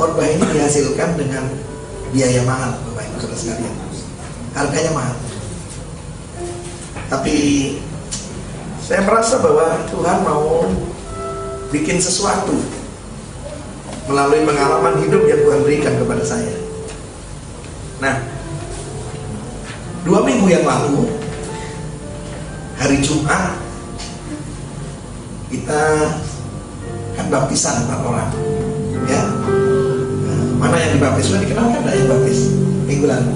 khotbah ini dihasilkan dengan biaya mahal, Bapak Ibu Saudara sekalian. Harganya mahal. Tapi saya merasa bahwa Tuhan mau bikin sesuatu melalui pengalaman hidup yang Tuhan berikan kepada saya. Nah, 2 minggu yang lalu, hari Jumat, kita kan baptisan 4 orang, ya. Mana yang dibaptis? Sudah dikenalkan ada yang baptis minggu lalu?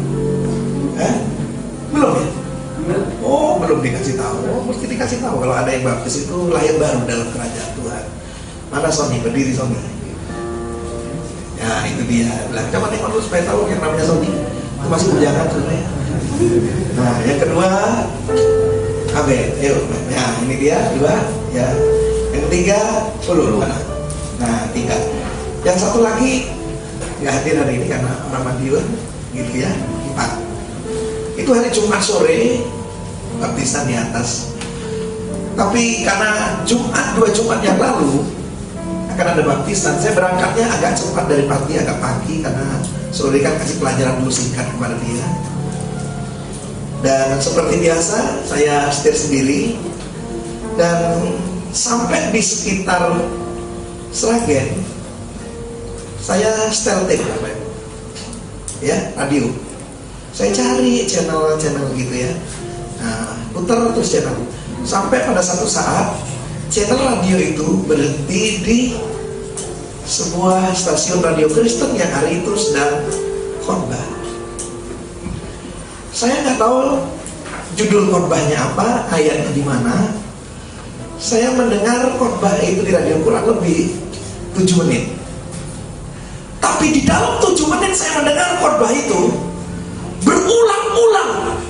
Belum ya? Oh, belum dikasih tahu. Oh, mesti dikasih tahu kalau ada yang baptis itu lahir baru dalam kerajaan Tuhan. Mana Sony? Berdiri Sony. Ya, itu dia. Coba tengok dulu supaya tahu yang namanya Sony. Itu masih bujangan sebenarnya. Nah, yang kedua, Abel. Yuk, ya ini dia 2. Ya, yang ketiga, Ulul. Nah, 3. Yang satu lagi nggak hadir hari ini karena orang Madiun, gitu ya. 4. Itu hari Jumat sore baptisan di atas. Tapi karena 2 Jumat yang lalu akan ada baptisan, saya berangkatnya agak cepat dari pagi, agak pagi karena sore kan kasih pelajaran dulu singkat kepada dia. Dan seperti biasa saya setir sendiri dan sampai di sekitar Sragen saya setel tape, ya, radio. Saya cari channel-channel gitu ya. Nah, putar terus channel. Sampai pada satu saat channel radio itu berhenti di sebuah stasiun radio Kristen yang hari itu sedang khotbah. Saya nggak tahu judul khotbahnya apa, ayatnya di mana. Saya mendengar khotbah itu di radio kurang lebih 7 menit. Tapi di dalam 7 menit saya mendengar khotbah itu berulang-ulang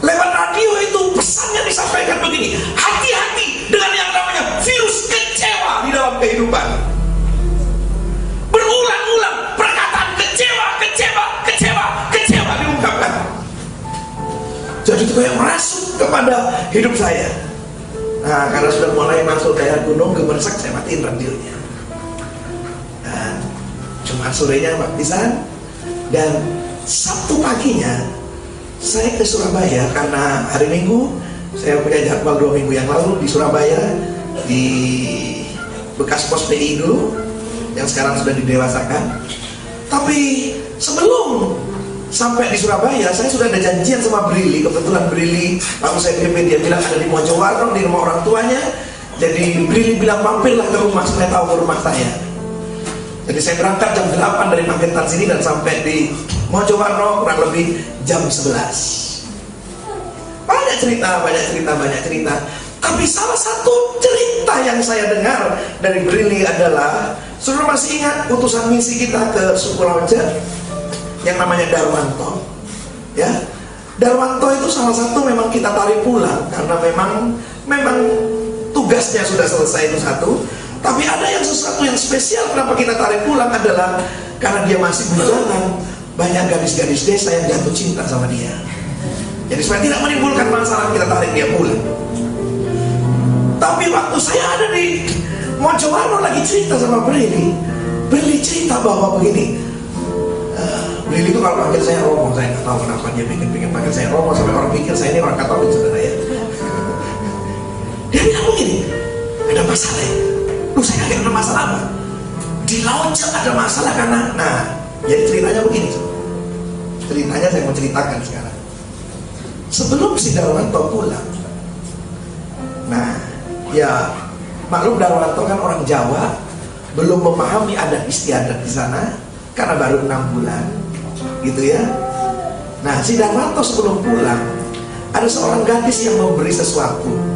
lewat radio itu pesannya disampaikan begini: hati-hati dengan yang namanya virus kecewa di dalam kehidupan. Berulang-ulang perkataan kecewa diungkapkan. Jadi itu kayak merasuk kepada hidup saya. Nah, karena sudah mulai masuk daerah gunung Gemersek, saya matiin radionya. Nah, Jumat sorenya baptisan, dan Sabtu paginya saya ke Surabaya karena hari Minggu saya punya jadwal 2 minggu yang lalu di Surabaya, di bekas pos PI dulu yang sekarang sudah didewasakan. Tapi sebelum sampai di Surabaya saya sudah ada janjian sama Brili. Kebetulan Brili, aku saya kirim dia bilang ada di Mojowarno di rumah orang tuanya. Jadi Brili bilang mampirlah ke rumah supaya tahu ke rumah saya. Jadi saya berangkat jam 8 dari Magetan sini dan sampai di Mojowarno kurang lebih jam 11. Banyak cerita. Tapi salah satu cerita yang saya dengar dari Brili adalah, saudara masih ingat utusan misi kita ke suku Lauja yang namanya Darwanto? Ya, Darwanto itu salah satu memang kita tarik pulang karena memang tugasnya sudah selesai, itu satu. Tapi ada yang sesuatu yang spesial kenapa kita tarik pulang adalah karena dia masih bujangan. Banyak gadis-gadis desa yang jatuh cinta sama dia. Jadi supaya tidak menimbulkan masalah, kita tarik dia pulang. Tapi waktu saya ada di Mojowarno lagi cerita sama Brili cerita bahwa begini, Brili itu kalau panggil saya Romo, saya nggak tahu kenapa dia bikin panggil saya Romo sampai orang pikir saya ini orang Katolik sebenarnya ya. Dia bilang begini, ada masalah ya? Saya kaget, ada masalah apa? Di Lauja ada masalah karena, nah, jadi ceritanya begini. Ceritanya saya mau ceritakan sekarang. Sebelum si Darwanto pulang, nah, ya maklum Darwanto kan orang Jawa, belum memahami adat istiadat di sana karena baru 6 bulan, gitu ya. Nah, si Darwanto sebelum pulang, ada seorang gadis yang memberi sesuatu.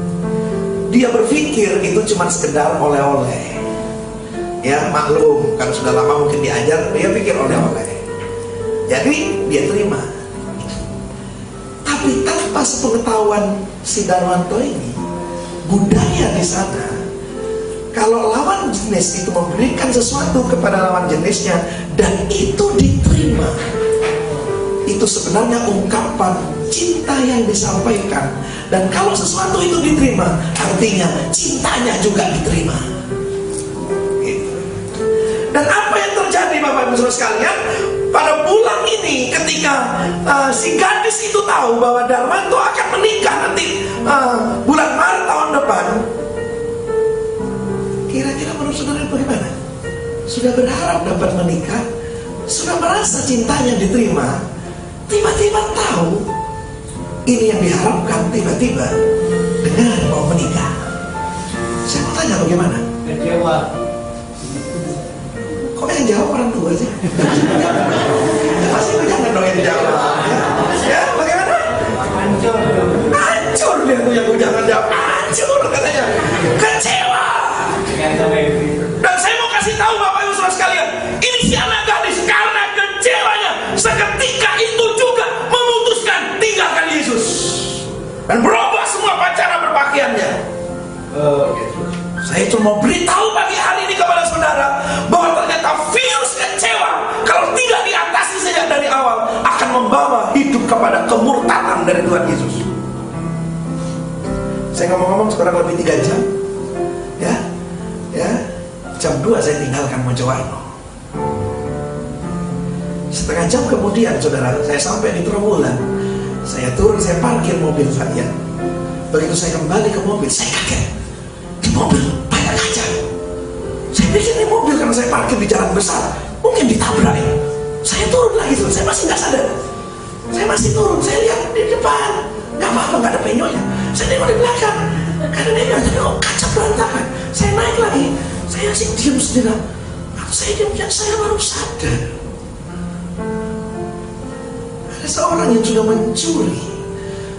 Dia berpikir itu cuma sekedar oleh-oleh. Ya maklum, karena sudah lama mungkin diajar, dia pikir oleh-oleh. Jadi dia terima. Tapi tanpa sepengetahuan si Darwanto ini, budaya di sana, kalau lawan jenis itu memberikan sesuatu kepada lawan jenisnya dan itu diterima, itu sebenarnya ungkapan cinta yang disampaikan. Dan kalau sesuatu itu diterima, artinya cintanya juga diterima. Dan apa yang terjadi Bapak Saudara sekalian, pada bulan ini ketika si gadis itu tahu bahwa Darmanto akan menikah nanti bulan Maret tahun depan, kira-kira menurut saudara bagaimana? Sudah berharap dapat menikah, sudah merasa cintanya diterima, tiba-tiba tahu ini yang diharapkan, tiba-tiba dengar mau menikah. Saya mau tanya bagaimana? Kecewa. Kok yang jawab orang tua sih? Pasti jangan dong yang jawab. Ya, bagaimana? Hancur. Hancur dia tuh yang jangan jawab. Hancur katanya. Kecewa. Dan saya mau kasih tahu Bapak Ibu Saudara sekalian, ini si anak gadis karena kecewanya seketika itu juga memutuskan tinggalkan Yesus dan berubah semua cara berpakaiannya. Saya cuma mau beritahu pagi hari ini kepada saudara bahwa ternyata virus kecewa kalau tidak diatasi sejak dari awal akan membawa hidup kepada kemurtadan dari Tuhan Yesus. Saya ngomong-ngomong sekarang lebih 3 jam, ya, jam 2 saya tinggalkan Mojowarno. Setengah jam kemudian saudara, saya sampai di Trawulan. Saya turun, saya parkir mobil saya. Begitu saya kembali ke mobil, saya kaget. Di mobil banyak kaca. Saya pikir ini mobil karena saya parkir di jalan besar, mungkin ditabrak. Saya turun lagi tuh, saya masih nggak sadar. Saya masih turun, saya lihat di depan, nggak apa-apa, nggak ada penyoknya. Saya tengok di belakang, karena dia tapi kok kaca berantakan. Saya naik lagi, saya masih diam sejenak. Waktu saya diam, saya baru sadar. Ada seorang yang sudah mencuri.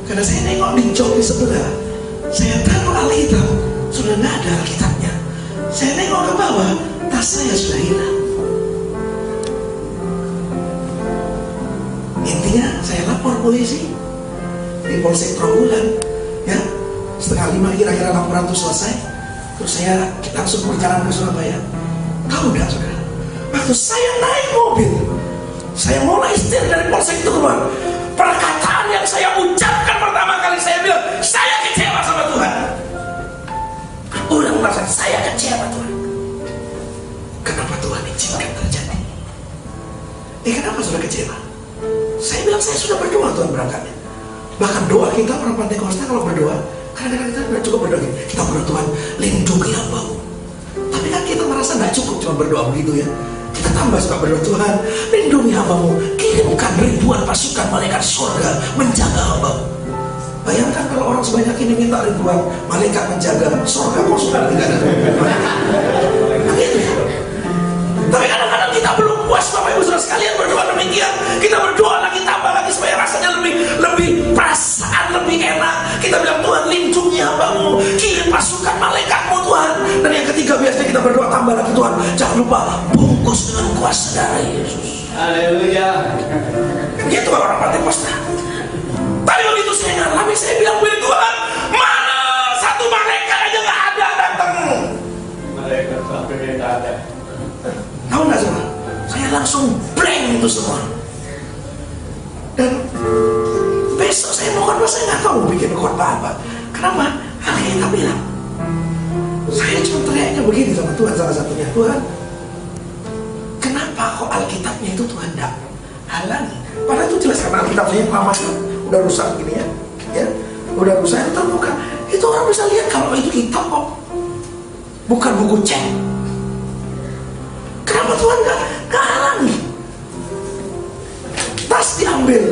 Karena saya nengok di jok di sebelah, saya taruh Alkitab, sudah nggak ada Alkitabnya. Saya nengok ke bawah, tas saya sudah hilang. Intinya saya lapor polisi di Polsek Trawulan, ya. 4:30 kira-kira laporan itu selesai. Terus saya langsung berjalan ke Surabaya. Tahu nggak saudara? Waktu saya naik mobil, saya mulai setir dari Polsek itu keluar. Perkataan yang saya ucapkan pertama kali, saya bilang, saya kecewa sama Tuhan. Ulang merasa saya kecewa Tuhan. Kenapa Tuhan izinkan terjadi? Kenapa sudah kecewa? Saya bilang saya sudah berdoa Tuhan berangkatnya. Bahkan doa kita orang Pantai Kosta kalau berdoa, kadang-kadang kita tidak cukup berdoa. Kita berdoa Tuhan lindungi hambamu. Tapi kan kita merasa nggak cukup cuma berdoa begitu ya. Kita tambah suka berdoa, Tuhan lindungi hambamu, kirimkan ribuan pasukan malaikat surga menjaga hambamu. Bayangkan kalau orang sebanyak ini minta ribuan malaikat menjaga surga, kok sudah tidak ada. Begitu ya. Tapi kadang-kadang kita belum puas Bapak Ibu Saudara sekalian berdoa demikian. Kita berdoa lagi, tambah lagi supaya rasanya lebih perasaan lebih enak. Kita bilang Tuhan lindungi hambamu, kirim pasukan malaikatmu Tuhan. Dan yang ketiga biasanya kita berdoa tambah lagi, Tuhan jangan lupa bungkus dengan kuasa darah Yesus. Haleluya. Gitu orang Pantai Kosta. Tapi begitu saya ngalami, saya bilang pilih Tuhan, mana satu malaikat aja nggak ada datang. Malaikat sampai tidak ada. Tahu nggak saudara? Saya langsung blank itu semua. Dan besok saya mau khotbah, saya nggak tahu bikin khotbah apa. Kenapa? Alkitab bilang. Saya cuma teriaknya begini sama Tuhan, salah satunya, Tuhan, kenapa kok Alkitabnya itu Tuhan tidak halangi? Padahal itu jelas karena Alkitab saya lama udah rusak gini ya, udah rusak itu terbuka. Itu orang bisa lihat kalau itu kitab kok, bukan buku cek. Kenapa Tuhan nggak halangi? Tas diambil.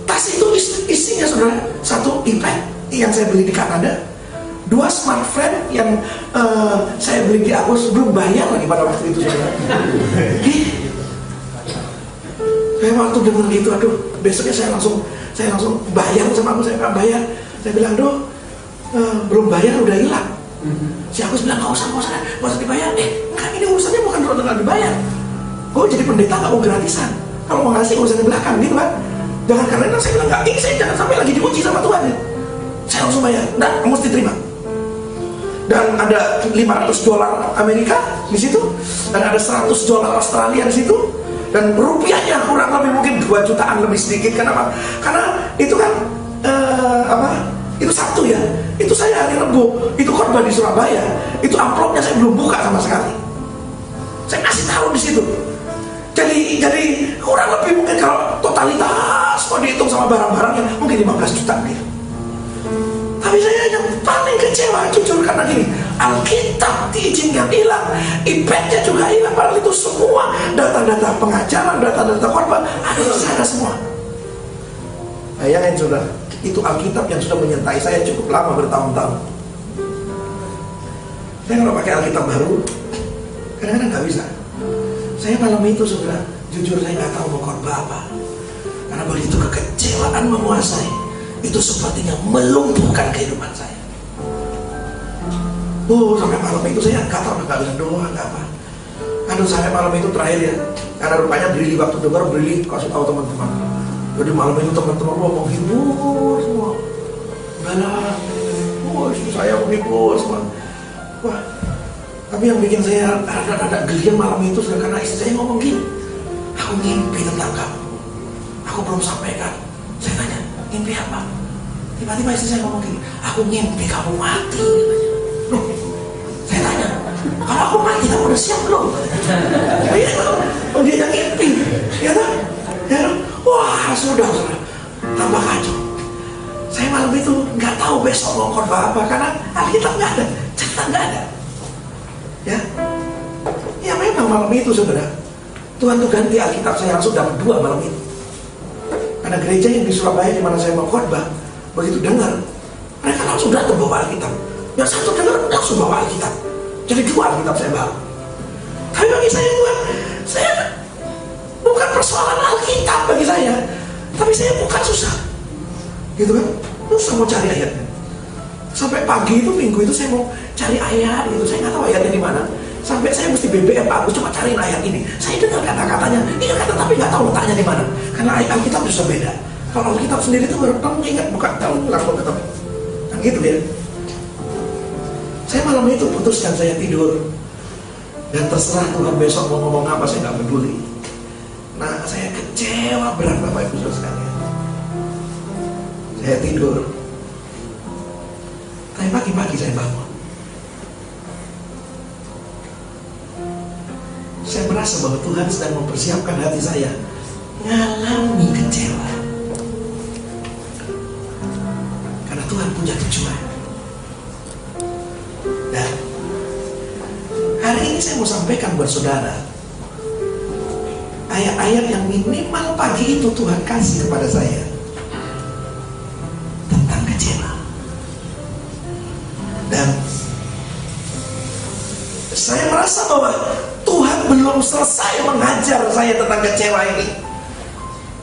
Tas itu isinya saudara, 1 iPad yang saya beli di Kanada, 2 smartphone yang saya beli di Agus, belum bayar lagi pada waktu itu saudara. Saya waktu dengar gitu, aduh, besoknya saya langsung bayar sama aku, saya nggak bayar. Saya bilang, aduh, belum bayar udah hilang. Si Agus bilang, nggak usah dibayar. Kan ini urusannya bukan dengan dibayar. Gue jadi pendeta nggak mau gratisan. Kalau mau ngasih urusan di belakang gitu kan. Jangan karena itu saya bilang nggak, ini saya jangan sampai lagi diuji sama Tuhan ya. Saya langsung bayar, dan mesti terima. Dan ada $500 Amerika di situ, dan ada $100 Australia di situ, dan rupiahnya kurang lebih mungkin 2 jutaan lebih sedikit. Kenapa? Karena itu kan itu Sabtu ya, itu saya hari Rabu, itu khotbah di Surabaya, itu amplopnya saya belum buka sama sekali. Saya kasih tahu di situ. Jadi kurang lebih mungkin kalau totalitas mau dihitung sama barang-barangnya mungkin 15 juta gitu. Tapi saya yang paling kecewa jujur karena gini, Alkitab diizinkan hilang, iPad-nya juga hilang, padahal itu semua data-data pengajaran, data-data korban ada di sana semua. Bayangin saudara, itu Alkitab yang sudah menyertai saya cukup lama, bertahun-tahun. Saya kalau pakai Alkitab baru, kadang-kadang nggak bisa. Saya malam itu saudara, jujur saya nggak tahu mau khotbah apa, karena begitu kekecewaan menguasai. Itu sepertinya melumpuhkan kehidupan saya. Sampai malam itu saya nggak tahu, nggak bisa doa, nggak apa. Aduh, sampai malam itu terakhir ya, karena rupanya Brili waktu dengar, Brili kasih tahu teman-teman. Jadi malam itu teman-teman mau menghibur semua. Istri saya menghibur semua. Wah, tapi yang bikin saya ada gelian malam itu karena istri saya ngomong gini, aku ngimpi tentang kamu, aku belum sampaikan. Saya tanya, mimpi apa? Tiba-tiba istri saya ngomong gini, aku ngimpi kamu mati. Loh, saya tanya, kalau aku mati kamu udah siap belum? Iya, dia yang ngimpi, ya kan? Ya, wah sudah, tambah kacau. Saya malam itu nggak tahu besok mau khotbah apa karena Alkitab nggak ada, cerita nggak ada. Ya memang malam itu saudara, Tuhan tuh ganti Alkitab saya langsung dapat 2 malam itu. Karena gereja yang di Surabaya di mana saya mau khotbah, begitu dengar, mereka langsung datang bawa Alkitab. Yang satu dengar langsung bawa Alkitab. Jadi 2 Alkitab saya bawa. Tapi bagi saya Tuhan, saya bukan persoalan Alkitab bagi saya, tapi saya bukan susah, gitu kan? Susah mau cari ayatnya. Sampai pagi itu minggu itu saya mau cari ayat gitu, saya nggak tahu ayatnya di mana. Sampai saya mesti BBM, Pak, aku coba cariin ayat ini. Saya dengar kata-katanya, ini kata tapi nggak tahu letaknya di mana. Karena ayat Alkitab bisa beda. Kalau Alkitab sendiri itu baru kamu ingat, bukan tahu langsung ketemu. Kan gitu ya. Saya malam itu putuskan saya tidur. Dan terserah Tuhan besok mau ngomong apa, saya nggak peduli. Nah, saya kecewa berat Bapak Ibu Saudara sekalian. Saya tidur. Tapi pagi-pagi saya bangun. Saya merasa bahwa Tuhan sedang mempersiapkan hati saya ngalami kecewa. Karena Tuhan punya tujuan. Dan hari ini saya mau sampaikan buat saudara ayat-ayat yang minimal pagi itu Tuhan kasih kepada saya tentang kecewa. Dan saya merasa bahwa Tuhan belum selesai mengajar saya tentang kecewa ini.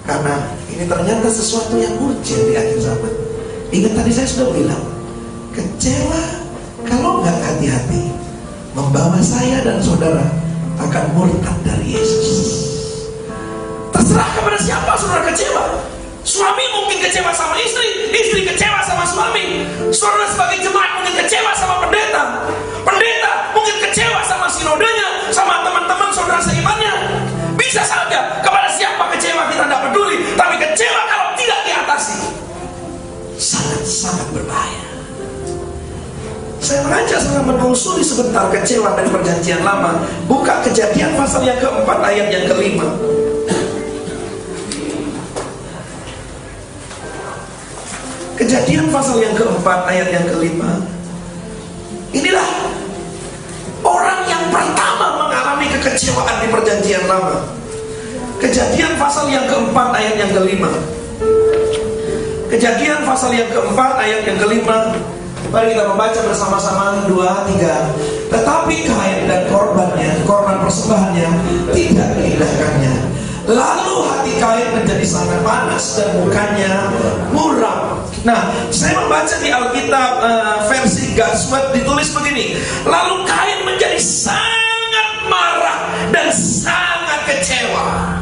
Karena ini ternyata sesuatu yang urgent di akhir zaman. Ingat tadi saya sudah bilang, kecewa kalau nggak hati-hati membawa saya dan saudara akan murtad dari Yesus. Terserah kepada siapa saudara kecewa. Suami mungkin kecewa sama istri, istri kecewa sama suami. Saudara sebagai jemaat mungkin kecewa sama pendeta. Pendeta mungkin kecewa sama sinodenya, sama teman-teman saudara seimannya. Bisa saja kepada siapa kecewa kita tidak peduli, tapi kecewa kalau tidak diatasi sangat-sangat berbahaya. Saya mengajak saudara menelusuri sebentar kecewa dari perjanjian lama. Buka Kejadian pasal yang keempat ayat yang kelima. Kejadian pasal yang keempat ayat yang kelima. Inilah orang yang pertama mengalami kekecewaan di perjanjian lama. Kejadian pasal yang keempat ayat yang kelima. Kejadian pasal yang keempat ayat yang kelima. Mari kita membaca bersama-sama 2, 3. Tetapi Kain dan korbannya, korban persembahannya tidak diindahkannya. Lalu hati Kain menjadi sangat panas dan mukanya muram. Nah, saya membaca di Alkitab versi God's Word ditulis begini. Lalu Kain menjadi sangat marah dan sangat kecewa.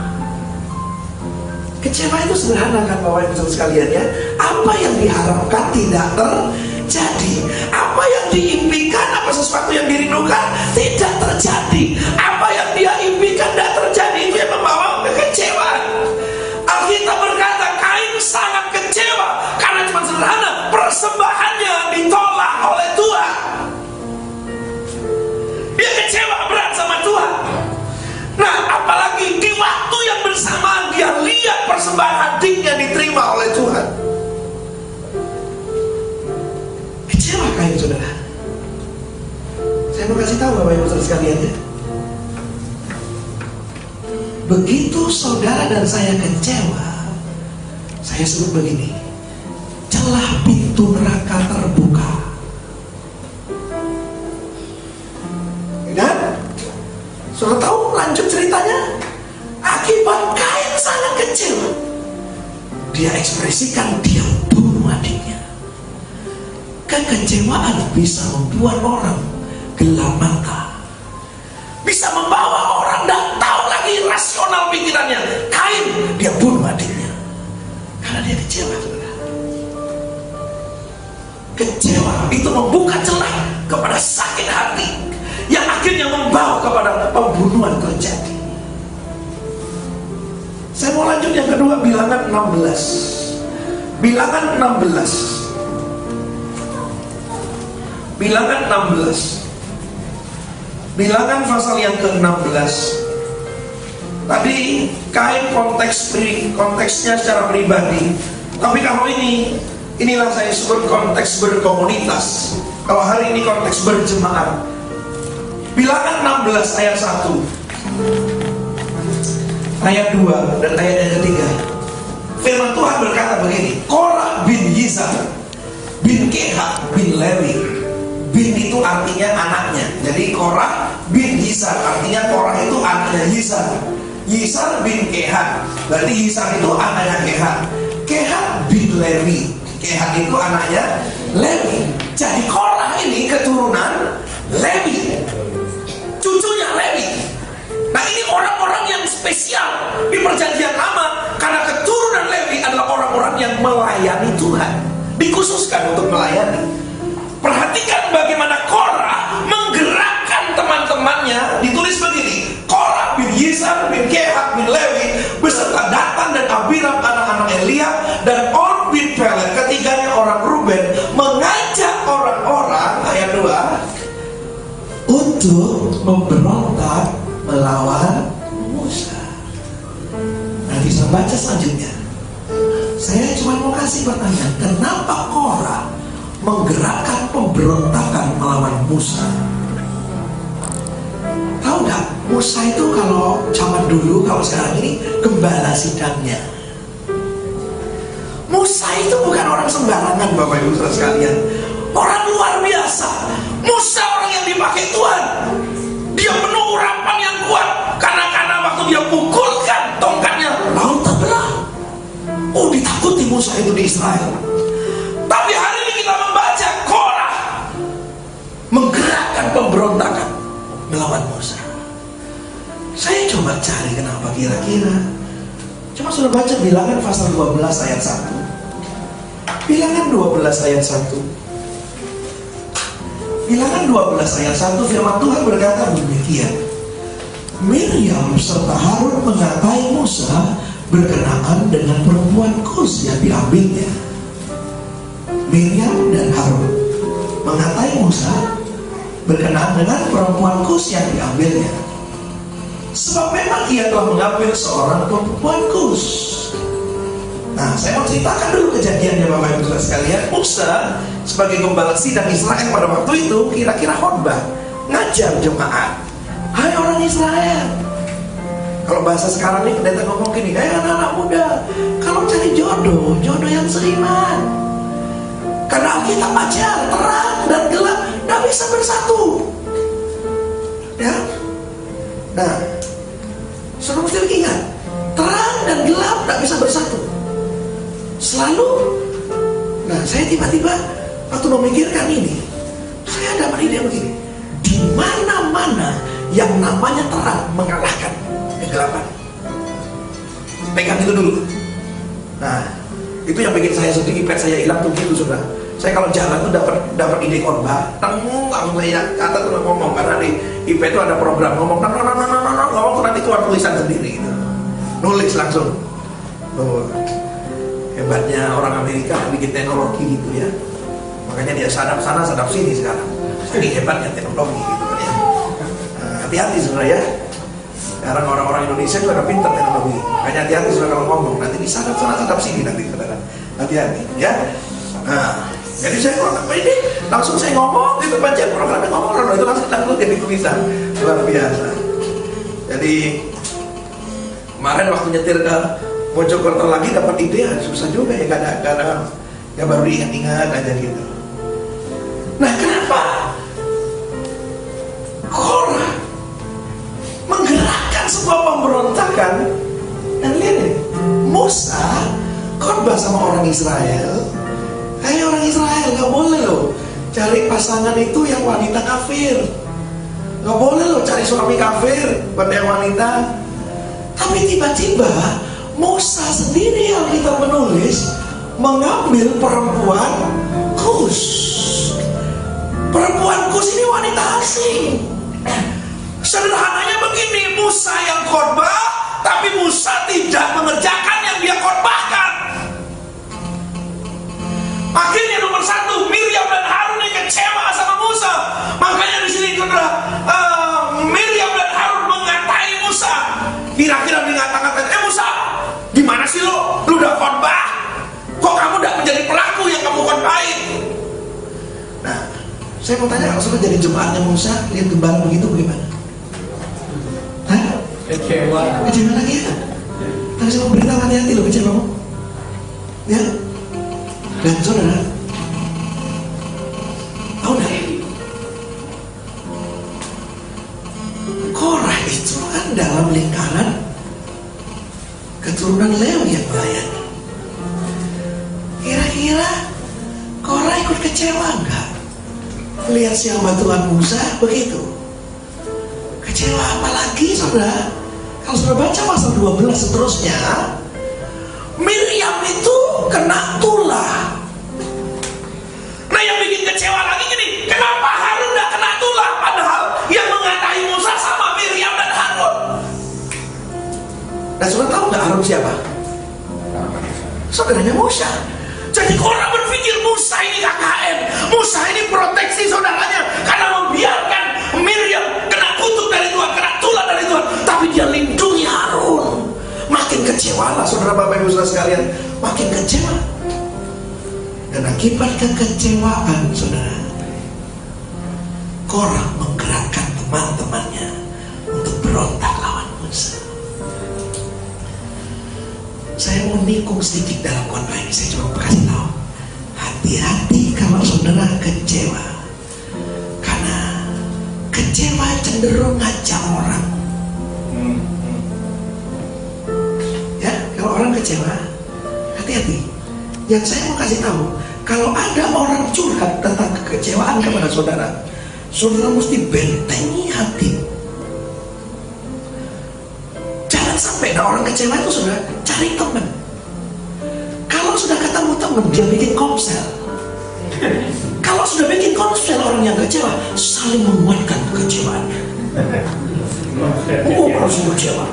Kecewa itu sederhana kan Bapak Ibu sekalian ya. Apa yang diharapkan tidak terjadi. Apa yang diimpikan, apa sesuatu yang dirindukan tidak terjadi. Apa yang dia impikan tidak terjadi, itu yang membawa kekecewaan. Alkitab berkata Kain sangat kecewa karena cuma sederhana, persembahannya ditolak oleh Tuhan. Dia kecewa berat sama Tuhan. Nah, apalagi di waktu persembahan adiknya diterima oleh Tuhan. Kecewa Kain, saudara. Saya mau kasih tahu Bapak Ibu saudara sekalian ya. Begitu saudara dan saya kecewa, saya sebut begini, celah pintu neraka terbuka. Dan saudara tahu lanjut ceritanya, akibat Kain sangat kecewa, dia ekspresikan dia bunuh adiknya. Kekecewaan bisa membuat orang gelap mata, bisa membawa orang dan tahu lagi rasional pikirannya. Kain, dia bunuh adiknya karena dia kecewa, saudara. Kecewa itu membuka celah kepada sakit hati yang akhirnya membawa kepada pembunuhan terjadi. Saya mau lanjut yang kedua, Bilangan 16. Bilangan 16. Bilangan 16. Bilangan pasal yang ke-16. Tadi Kain konteksnya secara pribadi. Tapi kalau inilah saya sebut konteks berkomunitas. Kalau hari ini konteks berjemaat. Bilangan 16 ayat 1, ayat 2 dan ayat yang ketiga. Firman Tuhan berkata begini, Korah bin Yizar bin Kehat bin Lewi. Bin itu artinya anaknya. Jadi Korah bin Yizar artinya Korah itu anaknya Yizar. Yizar bin Kehat, berarti Yizar itu anaknya Kehat. Kehat bin Lewi, Kehat itu anaknya Lewi. Jadi Korah ini keturunan Lewi, cucunya Lewi. Nah, ini orang-orang yang spesial di perjanjian lama, karena keturunan Lewi adalah orang-orang yang melayani Tuhan, dikhususkan untuk melayani. Perhatikan bagaimana Korah menggerakkan teman-temannya. Ditulis begini, Korah bin Yizar bin Kehat bin Lewi beserta Datan dan Abiram anak-anak Eliab dan Or bin Pelet, ketiganya orang Ruben, mengajak orang-orang, ayat 2, untuk memberontak melawan Musa. Nanti saya baca selanjutnya. Saya cuma mau kasih pertanyaan, kenapa Korah menggerakkan pemberontakan melawan Musa? Tahu nggak, Musa itu kalau zaman dulu, kalau sekarang ini gembala sidangnya. Musa itu bukan orang sembarangan, Bapak Ibu saudara sekalian. Orang luar biasa. Musa orang yang dipakai Tuhan. Dia penuh urapan yang kuat. Karena waktu dia pukulkan tongkatnya, laut terbelah. Oh, ditakuti Musa itu di Israel. Tapi hari ini kita membaca Korah menggerakkan pemberontakan melawan Musa. Saya coba cari kenapa kira-kira. Cuma sudah baca Bilangan pasal 12 ayat 1. Bilangan 12 ayat 1. Bilangan 12 ayat 1, firman Tuhan berkata demikian. Miriam serta Harun mengatai Musa berkenaan dengan perempuan Kus yang diambilnya. Miriam dan Harun mengatai Musa berkenaan dengan perempuan Kus yang diambilnya, sebab memang ia telah mengambil seorang perempuan Kus. Nah, saya mau ceritakan dulu kejadiannya Bapak Ibu saudara sekalian. Musa sebagai gembala sidang Israel pada waktu itu kira-kira khotbah, ngajar jemaat. Hai orang Israel. Kalau bahasa sekarang nih pendeta ngomong gini, anak-anak muda, kalau cari jodoh yang seiman. Karena Alkitab ajar terang dan gelap tidak bisa bersatu. Ya. Nah, saudara mesti ingat, terang dan gelap tidak bisa bersatu. Selalu. Nah, saya tiba-tiba waktu memikirkan ini, saya dapat ide begini. Di mana-mana yang namanya terang mengalahkan kegelapan. Pegang itu dulu. Nah, itu yang bikin saya sedih, iPad saya hilang tuh gitu, saudara. Saya kalau jalan tuh dapat ide khotbah, langsung saya kata tuh ngomong, karena di iPad itu ada program ngomong, ngomong tuh nanti keluar tulisan sendiri gitu. Nulis langsung. Tuh, hebatnya orang Amerika bikin teknologi gitu ya. Makanya dia sadap sana, sadap sini sekarang. Ini hebatnya teknologi gitu kan ya. Hati-hati sebenarnya ya. Sekarang orang-orang Indonesia juga ada pintar teknologi. Makanya hati-hati sudah kalau ngomong, nanti bisa sadap sini nanti saudara. Hati-hati ya. Nah, jadi saya ini langsung saya ngomong itu baca programnya ngomong itu langsung jadi tulisan luar biasa. Jadi kemarin waktu nyetir ke Mojokerto lagi dapat ide susah juga ya, kadang-kadang ya baru diingat-ingat aja gitu. Nah kenapa Korah menggerakkan sebuah pemberontakan? Dan lihat nih, Musa khotbah sama orang Israel. Hai orang Israel, gak boleh loh cari pasangan itu yang wanita kafir. Gak boleh loh cari suami kafir pada yang wanita. Tapi tiba-tiba Musa sendiri yang kita menulis mengambil perempuan Kus. Perempuan Kus ini wanita asing. Sederhananya begini, Musa yang khotbah, tapi Musa tidak mengerjakan yang dia khotbahkan. Akhirnya nomor satu, Miriam dan Harun ini kecewa sama Musa. Makanya di sini Miriam dan Harun mengatai Musa. Kira-kira dikatakan, Musa, gimana sih lo? Lu udah khotbah, kok kamu udah menjadi pelaku yang kamu khotbahin? Nah, saya mau tanya, kalau sudah jadi jemaatnya Musa, lihat gembala begitu bagaimana? Hah? Kecewa. Kecewa lagi ya? Tapi saya mau beritahu hati-hati loh kecewa. Ya. Dan saudara, tahu gak? Korah itu kan dalam lingkaran keturunan Lewi yang melayani. Kira-kira Korah ikut kecewa enggak? Lihat siapa Tuhan Musa begitu. Kecewa apalagi saudara? Kalau saudara baca pasal 12 seterusnya, Miriam itu kena tulah. Nah yang bikin kecewa lagi gini, kenapa Harun gak kena tulah? Padahal yang mengatai Musa sama Miriam dan Harun. Dan saudara tahu gak Harun siapa? Saudaranya Musa. Jadi orang berpikir Musa ini KKN, Musa ini proteksi saudaranya karena membiarkan Miriam kena kutuk dari Tuhan, kena tulah dari Tuhan, tapi dia lindungi Harun. Makin kecewa lah saudara Bapak Ibu saudara sekalian, makin kecewa. Dan akibat kekecewaan saudara, Korah menggerakkan teman-temannya untuk berontak lawan Musa. Saya mau nikung sedikit dalam khotbah ini. Saya cuma kasih tahu, hati-hati kalau saudara kecewa, karena kecewa cenderung ngajak orang. Ya, kalau orang kecewa, hati-hati. Yang saya mau kasih tahu, kalau ada orang curhat tentang kekecewaan kepada saudara, saudara mesti bentengi hati. Jangan sampai ada orang kecewa itu saudara cari teman. Kalau sudah ketemu teman, dia bikin komsel. Kalau sudah bikin komsel orang yang kecewa, saling menguatkan kekecewaannya. Oh, harus kecewa.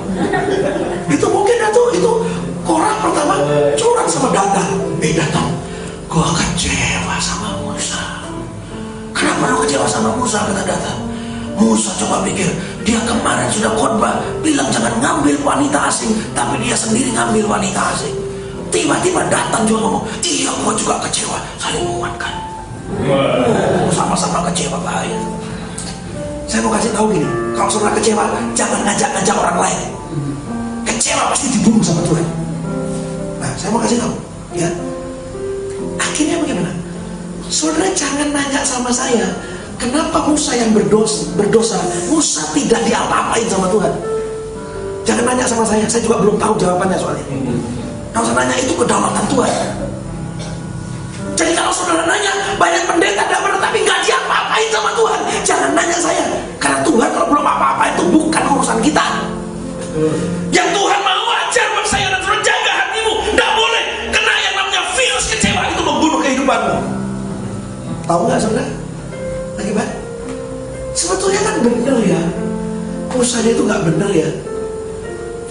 Itu mungkin itu Korah pertama curang sama Datang. Datang, gua kecewa sama Musa. Kenapa lu kecewa sama Musa? Kata Datang. Musa coba pikir, dia kemarin sudah khotbah bilang jangan ngambil wanita asing, tapi dia sendiri ngambil wanita asing. Tiba-tiba Datang juga ngomong, iya gua juga kecewa, saling menguatkan. Sama-sama kecewa, bahaya. Saya mau kasih tahu gini, kalau saudara kecewa, jangan ngajak-ngajak orang lain. Kecewa pasti dibunuh sama Tuhan. Nah, saya mau kasih tahu, ya. Akhirnya bagaimana? Saudara jangan nanya sama saya, kenapa Musa yang berdosa, Musa tidak diapa-apain sama Tuhan. Jangan nanya sama saya juga belum tahu jawabannya soalnya. Kalau saya nanya itu kedaulatan Tuhan. Jadi kalau saudara nanya, banyak pendeta tidak benar tapi nggak diapa-apain sama Tuhan, jangan nanya saya, karena Tuhan kalau belum apa-apa itu bukan urusan kita. Yang Tuhan mau ajar buat saya dan saudara, jaga hatimu, tidak boleh kena yang namanya virus kecewa, itu membunuh kehidupanmu. Tahu nggak saudara? Akibat sebetulnya kan benar ya, Musa itu nggak benar ya,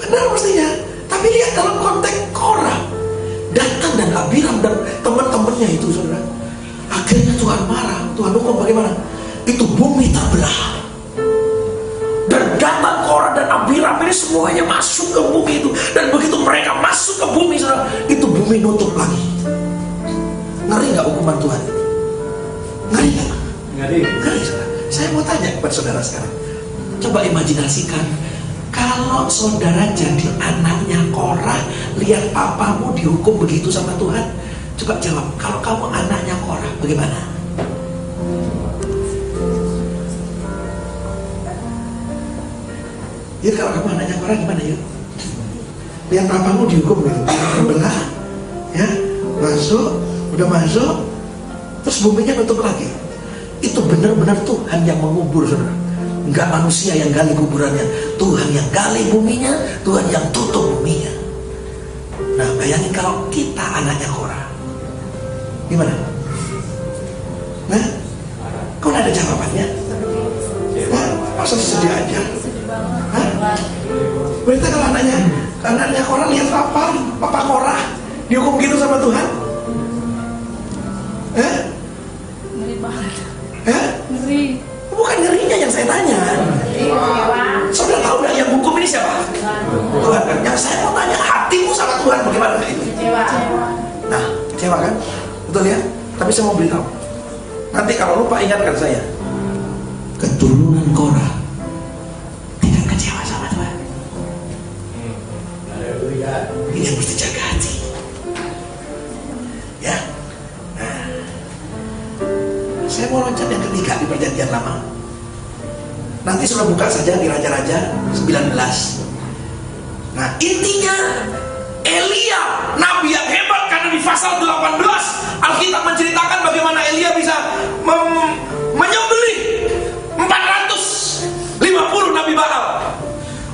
benar mestinya. Tapi lihat dalam konteks Korah, Datang dan Abiram dan teman-temannya itu saudara, akhirnya Tuhan marah. Tuhan hukum bagaimana? Itu bumi terbelah. Dan Datang, Korah dan Abiram ini Sampai semuanya masuk ke bumi itu. Dan begitu mereka masuk ke bumi, saudara, itu bumi nutup lagi. Ngeri gak hukuman Tuhan? Ngeri gak? Ngeri. Ngeri, saudara. Saya mau tanya kepada saudara sekarang. Coba imajinasikan, kalau saudara jadi anaknya Korah, lihat papamu dihukum begitu sama Tuhan. Coba jawab, kalau kamu anaknya Korah, bagaimana? Ya kalau kamu anaknya Korah gimana yuk? Lihat papamu dihukum gitu, belah, ya, udah masuk, terus buminya nutup lagi. Itu benar-benar Tuhan yang mengubur, saudara. Enggak manusia yang gali kuburannya, Tuhan yang gali buminya, Tuhan yang tutup buminya. Nah, bayangin kalau kita anaknya Korah, gimana? Nah, kok ada jawabannya? Nah, masa sedih aja? Hah? Berarti kalau anaknya Korah lihat papa Korah dihukum gitu sama Tuhan? Ngeri banget. Ngeri. Bukan ngerinya yang saya tanya. Saudara tahu nggak yang hukum ini siapa? Tuhan kan. Yang saya mau tanya, hatimu sama Tuhan bagaimana itu? Nah, kecewa kan? Betul ya? Tapi saya mau beritahu. Nanti kalau lupa ingatkan saya. Keturunan Korah tidak kecewa sama Tuhan. Ini yang mesti jaga hati. Ya. Nah, saya mau loncat yang ketiga di perjanjian lama. Nanti sudah buka saja di Raja-Raja 19. Nah, intinya Elia, nabi yang hebat, karena di pasal 18 Alkitab menceritakan bagaimana Elia bisa menyembelih 450 nabi Baal.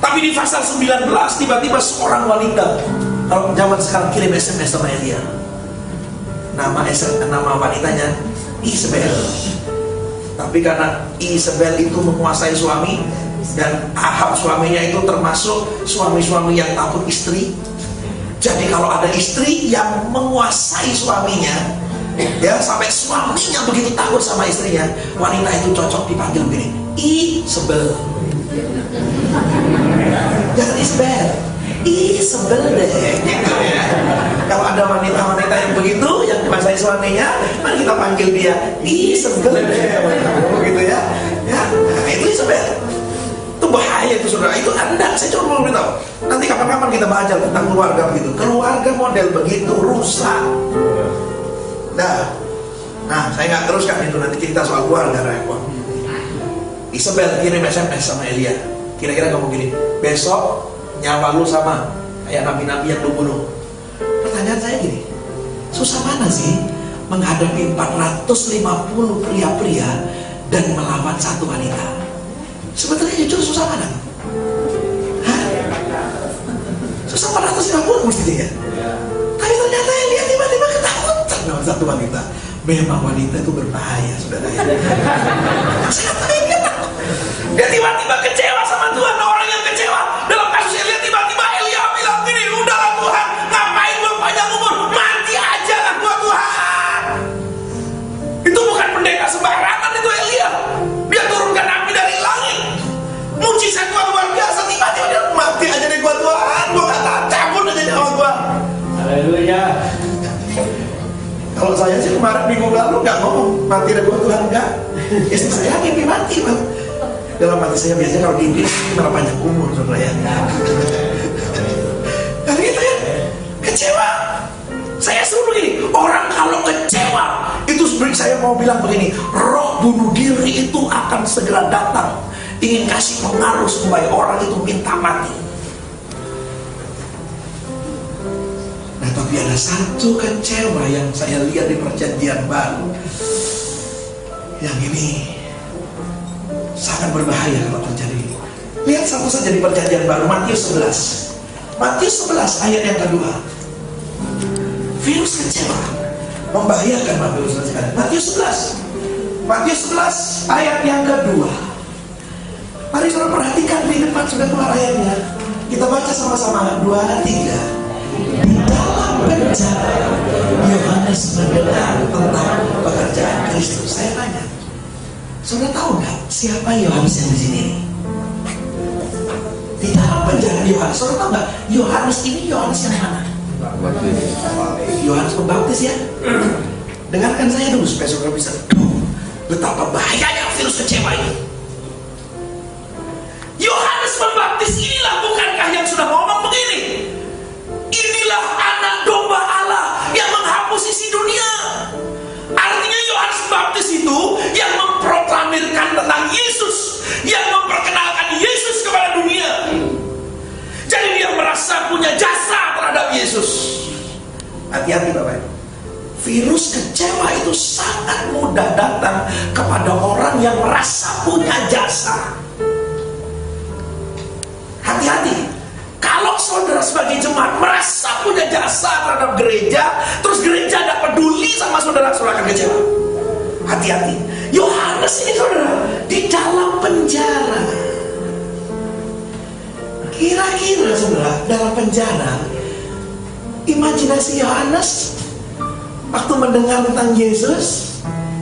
Tapi di pasal 19 tiba-tiba seorang wanita, kalau zaman sekarang kirim SMS sama Elia. Nama wanitanya Isabel. Tapi karena Isabel itu menguasai suami, dan Ahab suaminya itu termasuk suami-suami yang takut istri. Jadi kalau ada istri yang menguasai suaminya, ya sampai suaminya begitu takut sama istrinya, wanita itu cocok dipanggil begini, Isabel. Jangan Isabel, Isabel deh, gitu ya. Kalau ada wanita-wanita yang begitu, yang menguasai suaminya, mari kita panggil dia Isabel deh, gitu ya. Ya, nah, itu Isabel. Itu bahaya itu, saudara. Itu Anda, saya cuma mau beritahu. Nanti kapan-kapan kita belajar tentang keluarga begitu. Keluarga model begitu rusak. Nah, saya nggak teruskan itu, nanti cerita soal keluarga repot. Isabel kirim SMS sama Elia. Kira-kira kamu gini, besok nyawa lu sama kayak nabi-nabi yang lu bunuh. Pertanyaan saya gini, susah mana sih menghadapi 450 pria-pria dan melawan satu wanita? Sebetulnya jujur susah mana? Hah? Susah 450 mestinya ya? Tapi ternyata Elia tiba-tiba ketakutan dengan satu wanita. Memang wanita itu berbahaya, saudara ya. Dia tiba-tiba kecewa sama Tuhan. Orang yang kecewa dalam kasus Elia, tiba-tiba Elia bilang gini, udahlah Tuhan, ngapain gua panjang umur, mati aja lah gua Tuhan. Itu bukan pendeta sembarangan itu Elia. Dia turunkan api dari langit, mujizat Tuhan luar biasa. Tiba-tiba dia mati aja deh gua Tuhan, gua gak tahan, cabut aja nyawa gua. Haleluya. Kalau saya sih kemarin minggu lalu nggak ngomong mati deh gua Tuhan, enggak. Istri saya mimpi mati bang. Dalam hati saya biasanya kalau di Inggris malah panjang umur, saudara ya. Kan gitu ya, kecewa. Saya suruh begini, orang kalau kecewa itu sebenarnya saya mau bilang begini, roh bunuh diri itu akan segera datang, ingin kasih pengaruh supaya orang itu minta mati. Nah, tapi ada satu kecewa yang saya lihat di perjanjian baru, yang ini sangat berbahaya kalau terjadi. Lihat satu saja di perjanjian baru, Matius 11. Matius 11 ayat yang kedua. Virus kecewa membahayakan Matius 11. Matius 11 ayat yang kedua. Mari saudara perhatikan, di depan sudah keluar ayatnya. Kita baca sama-sama, 2, 3. Di dalam penjara Yohanes mendengar tentang pekerjaan Kristus. Saya tanya, saudara tahu nggak siapa Yohanes yang di sini? Di dalam penjara Yohanes. Saudara tahu nggak? Yohanes ini Yohanes yang mana? Yohanes Pembaptis ya. Dengarkan saya dulu supaya saudara bisa tahu betapa bahayanya virus kecewa ini. Yohanes Pembaptis inilah, bukankah yang sudah ngomong begini? Inilah anak domba Allah yang menghapus isi dunia. Artinya Yohanes Pembaptis itu yang memproklamirkan tentang Yesus, yang memperkenalkan Yesus kepada dunia. Jadi dia merasa punya jasa terhadap Yesus. Hati-hati Bapak. Virus kecewa itu sangat mudah datang kepada orang yang merasa punya jasa. Hati-hati. Kalau saudara sebagai jemaat merasa punya jasa terhadap gereja, terus gereja tidak peduli sama saudara, saudara akan kecewa. Hati-hati. Yohanes ini saudara di dalam penjara. Kira-kira saudara dalam penjara, imajinasi Yohanes waktu mendengar tentang Yesus,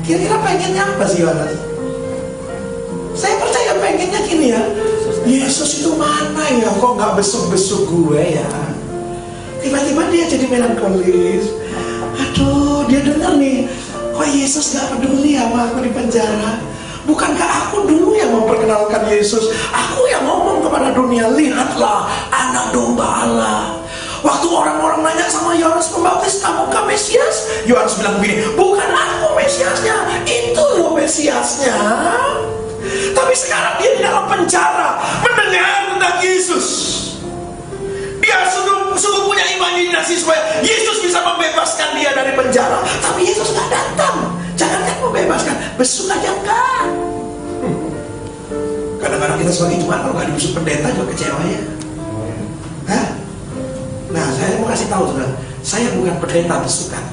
kira-kira pengennya apa sih Yohanes? Saya percaya pengennya gini ya, Yesus itu mana ya, kok nggak besuk-besuk gue ya. Tiba-tiba dia jadi melankolis. Aduh, dia dengar nih, kok Yesus nggak peduli sama aku di penjara. Bukankah aku dulu yang memperkenalkan Yesus? Aku yang ngomong kepada dunia, lihatlah anak domba Allah. Waktu orang-orang nanya sama Yohanes Pembaptis, kamukah Mesias? Yohanes bilang begini, bukan aku Mesiasnya, itu loh Mesiasnya. Tapi sekarang dia di dalam penjara mendengar tentang Yesus. Dia sungguh punya imajinasi supaya Yesus bisa membebaskan dia dari penjara. Tapi Yesus gak datang. Jangankan membebaskan, besuk aja enggak. Kadang-kadang kita sebagai jemaat kalau gak dibesuk pendeta juga kecewa ya. Hah? Nah, saya mau kasih tahu saudara, saya bukan pendeta besukan.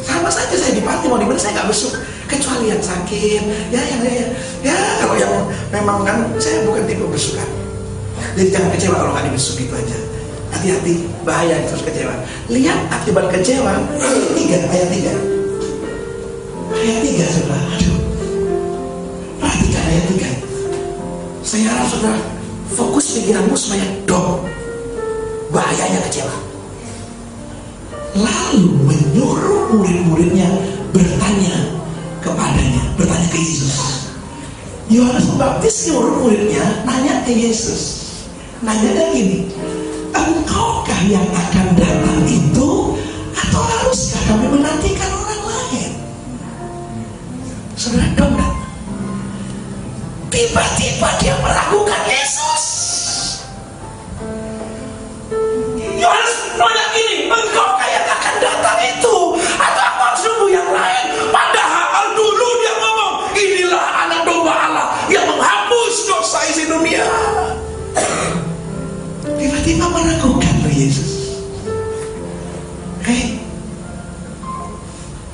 Sama saja saya dipati mau dimana saya gak besuk, kecuali yang sakit. Ya kalau yang memang kan saya bukan tipe besukan. Jadi jangan kecewa kalau gak dibesuk gitu aja. Hati-hati, bahaya terus kecewa. Lihat akibat kecewa ayat 3. Ayat 3 saudara, aduh. Perhatikan ayat 3. Saya harap saudara fokus pikiranmu supaya dong. Bahayanya kecewa. Lalu menyuruh murid-muridnya bertanya kepadanya, bertanya ke Yesus. Yohanes Pembaptis nyuruh muridnya nanya ke Yesus. Nanya gini, engkaukah yang akan datang itu, atau haruskah kami menantikan orang lain? Saudara dong, tiba-tiba dia meragukan Yesus. Yohanes nanya gini, engkaukah yang akan datang itu, atau aku harus nunggu yang lain? Padahal dulu dia ngomong, inilah anak domba Allah yang menghapus dosa isi dunia. Tiba-tiba meragukan loh Yesus.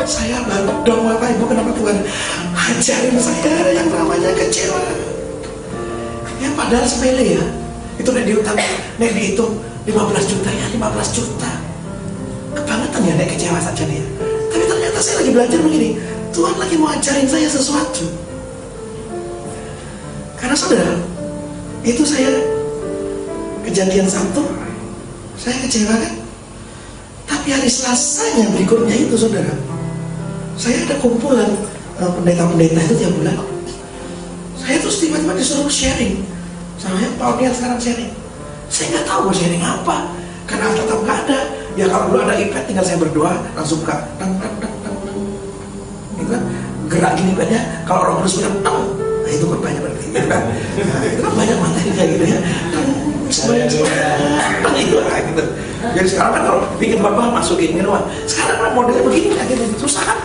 Saya baru dong Bapak Ibu, kenapa Tuhan ajarin saya yang namanya kecewa? Ya padahal sepele ya. Itu udah dihitung 15 juta ya, 15 juta. Kebangetan ya naik kecewa saja dia. Tapi ternyata saya lagi belajar begini, Tuhan lagi mau ajarin saya sesuatu. Karena saudara, itu saya kejadian Sabtu, saya kecewa kan. Tapi hari Selasanya berikutnya itu saudara, saya ada kumpulan pendeta-pendeta itu tiap bulan. Saya terus tiba-tiba disuruh sharing. Saya Pak Onian sekarang sharing. Saya nggak tahu mau sharing apa, karena tetap nggak ada. Ya kalau dulu ada iPad, tinggal saya berdoa langsung buka, gitu kan? Gerak gini iPadnya. Kalau orang terus bilang, nah itu kan banyak berarti, gitu kan? Nah, itu kan banyak materi kayak gitu ya. Itu gitu. Jadi sekarang kan kalau bikin khotbah masukin minuman. Sekarang kan modelnya begini, aja susah kan?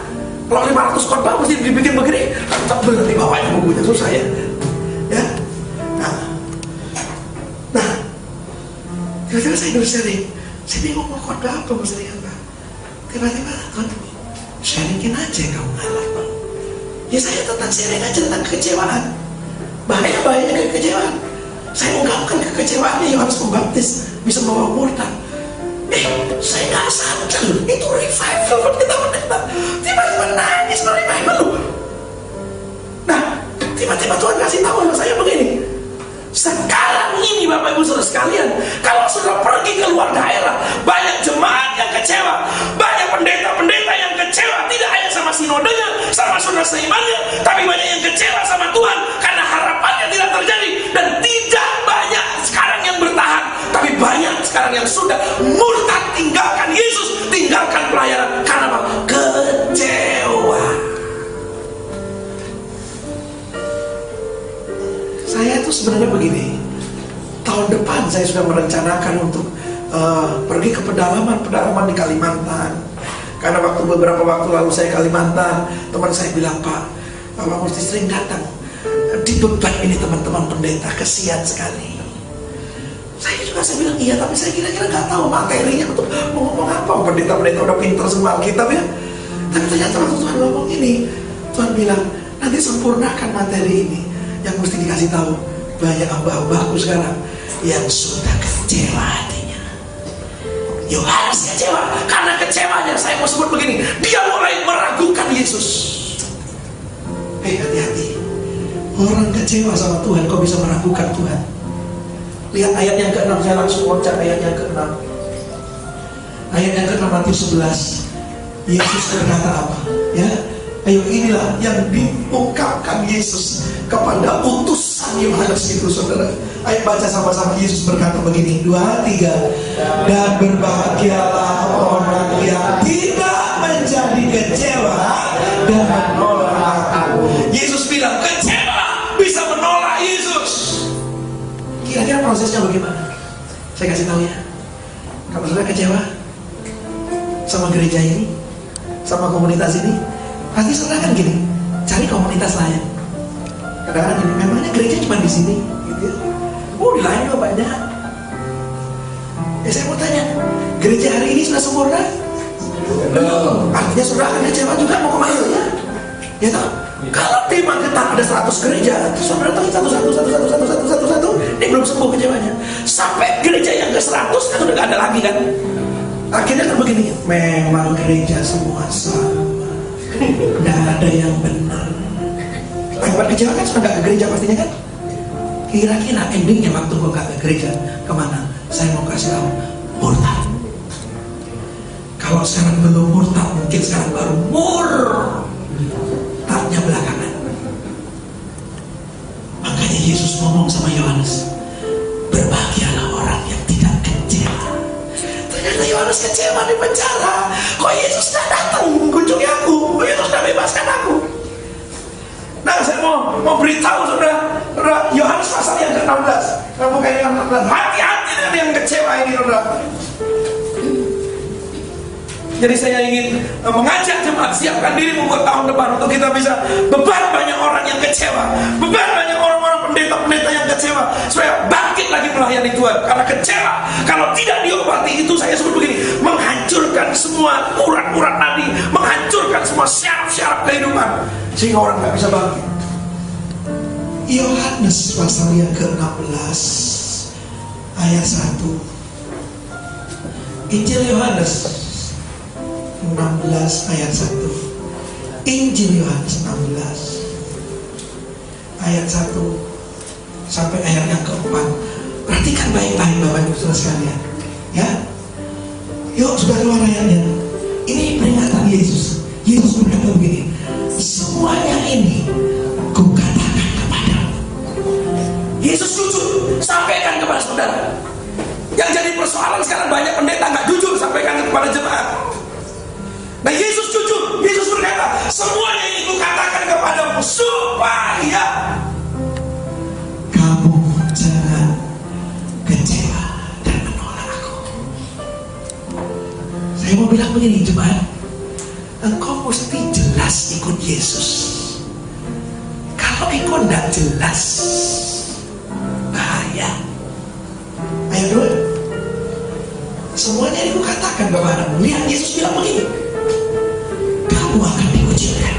Kalau 500 khotbah mesti dibikin begini, tebel di bawahnya bukunya, susah ya. Ya. Nah, tiba-tiba saya dulu sharing. Saya bingung mau khotbah apa, mau sharing apa. Tiba-tiba Tuhan, sharingin aja kamu ngalah. Ya saya tentang sharing aja tentang kekecewaan. Bahaya-bahayanya kekecewaan. Saya ungkapkan kekecewaannya Yohanes Pembaptis bisa membawa murtad. Saya nggak sadar loh, itu revival buat kita pendeta. Tiba-tiba nangis revival loh. Nah, tiba-tiba Tuhan kasih tahu sama saya begini. Sekarang ini Bapak Bapak Ibu Saudara sekalian, kalau saudara pergi ke luar daerah, banyak jemaat yang kecewa, banyak pendeta-pendeta yang kecewa, tidak hanya sama sinodenya, sama saudara seimannya, tapi banyak yang kecewa sama Tuhan karena harapannya tidak terjadi. Dan tidak banyak sekarang yang bertahan, tapi banyak sekarang yang sudah murtad, tinggalkan Yesus, tinggalkan pelayanan. Karena apa? Kecewa. Saya itu sebenarnya begini, tahun depan saya sudah merencanakan untuk pergi ke pedalaman di Kalimantan. Karena beberapa waktu lalu saya Kalimantan, teman saya bilang, Pak mesti sering datang. Dibeban ini teman-teman pendeta, kesian sekali. Saya bilang iya, tapi saya kira-kira nggak tahu materinya untuk mau ngomong apa. Pendeta-pendeta udah pinter semua Alkitab ya. Tapi ternyata waktu Tuhan ngomong ini, Tuhan bilang nanti sempurnakan materi ini. Yang mesti dikasih tahu, banyak hamba-hambaku sekarang yang sudah kecewa hatinya. Yohanes kecewa, karena kecewanya saya mau sebut begini, dia mulai meragukan Yesus. Hati-hati, orang kecewa sama Tuhan kok bisa meragukan Tuhan. Lihat ayat yang ke-6, saya langsung loncat ayat yang ke-6. Ayat yang ke-6 Matius 11. Yesus berkata apa? Ya, ayo inilah yang diungkapkan Yesus kepada utusan Yohanes itu, saudara. Ayo baca sama-sama. Yesus berkata begini, 2, 3. Dan berbahagialah orang yang tidak menjadi kecewa dan menolak aku. Yesus bilang kecewa bisa menolak Yesus. Kira-kira prosesnya bagaimana? Saya kasih tahu ya. Kalau saudara kecewa sama gereja ini, sama komunitas ini, pasti saudara kan gini, cari komunitas lain. Kadang-kadang gini, memangnya gereja cuma di sini, gitu ya? Oh, di lain juga banyak. Saya mau tanya, gereja hari ini sudah sempurna? Belum. Artinya saudara akan kecewa juga mau kemana ya? Ya toh? Kalau di Magetan ada 100 gereja, saudara tahu satu, ini belum sembuh kecewanya. Sampai gereja yang ke-100 kan udah gak ada lagi kan? Akhirnya kan begini, memang gereja semua sama, nggak ada yang benar. Akibat kecewa kan sudah nggak ke gereja pastinya kan? Kira-kira endingnya waktu gue nggak ke gereja kemana? Saya mau kasih tahu, murtad. Kalau sekarang belum murtad, mungkin sekarang baru murtadnya belakangan. Makanya Yesus ngomong sama Yohanes, berbahagialah orang yang tidak kecewa. Ternyata Yohanes kecewa di penjara. Kok Yesus tidak datang mengunjungi aku? Kok Yesus tidak bebaskan aku? Nah, saya mau beritahu saudara, Yohanes pasal yang ke-16. Kamu kayak yang ke-16. Hati-hati dengan yang kecewa ini, saudara. Jadi saya ingin mengajak jemaat, siapkan diri membuat tahun depan untuk kita bisa beban banyak orang yang kecewa, beban banyak orang-orang pendeta-pendeta yang kecewa, supaya bangkit lagi melayani Tuhan. Karena kecewa kalau tidak diobati itu, saya sebut begini, menghancurkan semua urat-urat nadi, menghancurkan semua syaraf-syaraf kehidupan, sehingga orang nggak bisa bangkit. Yohanes pasal yang ke-16 ayat 1. Injil Yohanes 16 ayat 1. Injil Yohanes 16 ayat 1 sampai ayat yang ke-4. Perhatikan baik-baik Bapak Ibu Saudara sekalian, ya. Yuk sudah keluar ayatnya. Ini peringatan Yesus. Yesus berkata begini, semuanya ini kukatakan kepadamu. Yesus jujur sampaikan kepada saudara. Yang jadi persoalan sekarang, banyak pendeta nggak jujur sampaikan kepada jemaat. Nah, Yesus jujur. Yesus berkata, semuanya ini kukatakan kepadamu supaya kamu jangan kecewa dan menolak aku. Saya mau bilang begini jemaat, engkau mesti jelas ikut Yesus. Kalau engkau tidak jelas, bahaya. Ayo dulu. Semuanya ini kukatakan kepadamu. Lihat, Yesus bilang begini, kamu akan dikucilkan.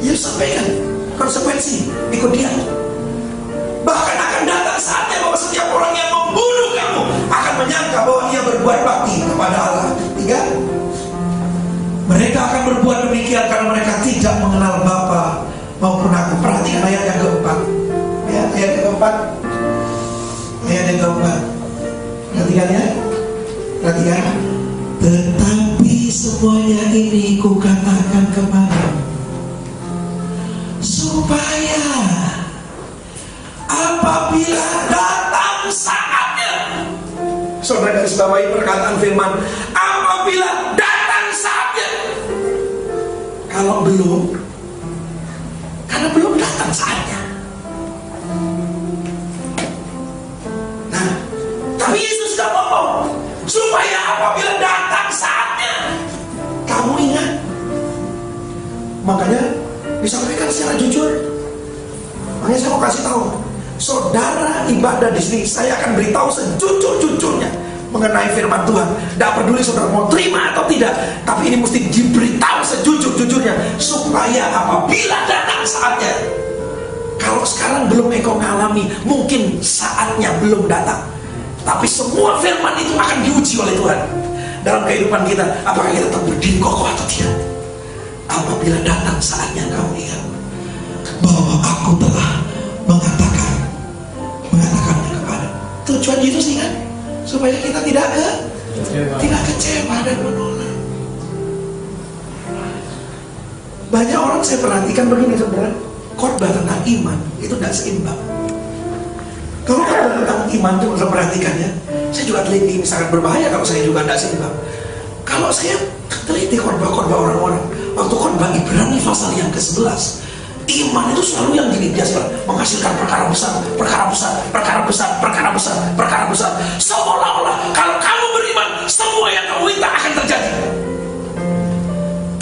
Yesus sampaikan konsekuensi ikut dia. Bahkan akan datang saatnya bahwa setiap orang yang membunuh kamu akan menyangka bahwa ia berbuat bakti kepada Allah. 3. Mereka akan berbuat demikian karena mereka tidak mengenal Bapa maupun aku. Perhatikan ayat yang keempat. Ya, ayat yang keempat. apabila datang saatnya. Saudara garis bawahi perkataan firman, apabila datang saatnya. Kalau belum, karena belum datang saatnya. Nah, tapi Yesus sudah ngomong supaya apabila datang saatnya, kamu ingat. Makanya disampaikan secara jujur. Makanya saya mau kasih tahu, saudara ibadah di sini, saya akan beritahu sejujur-jujurnya mengenai firman Tuhan. Tidak peduli saudara mau terima atau tidak, tapi ini mesti diberitahu sejujur-jujurnya supaya apabila datang saatnya. Kalau sekarang belum engkau ngalami, mungkin saatnya belum datang. Tapi semua firman itu akan diuji oleh Tuhan dalam kehidupan kita. Apakah kita tetap berdiri kokoh atau tidak? Apabila datang saatnya, kamu ingat bahwa aku telah mengatakannya kepada. Tujuan Yesus ingat supaya kita tidak kecewa dan menolak. Banyak orang saya perhatikan begini sebenarnya, khotbah tentang iman itu tidak seimbang. Kalau khotbah tentang iman itu saya perhatikan ya, saya juga teliti, ini sangat berbahaya kalau saya juga tidak seimbang. Kalau saya teliti khotbah-khotbah orang-orang, waktu khotbah Ibrani pasal yang ke-11, iman itu selalu yang gini, biasa menghasilkan perkara besar, perkara besar, perkara besar, perkara besar, perkara besar. Seolah-olah kalau kamu beriman, semua yang kamu minta akan terjadi.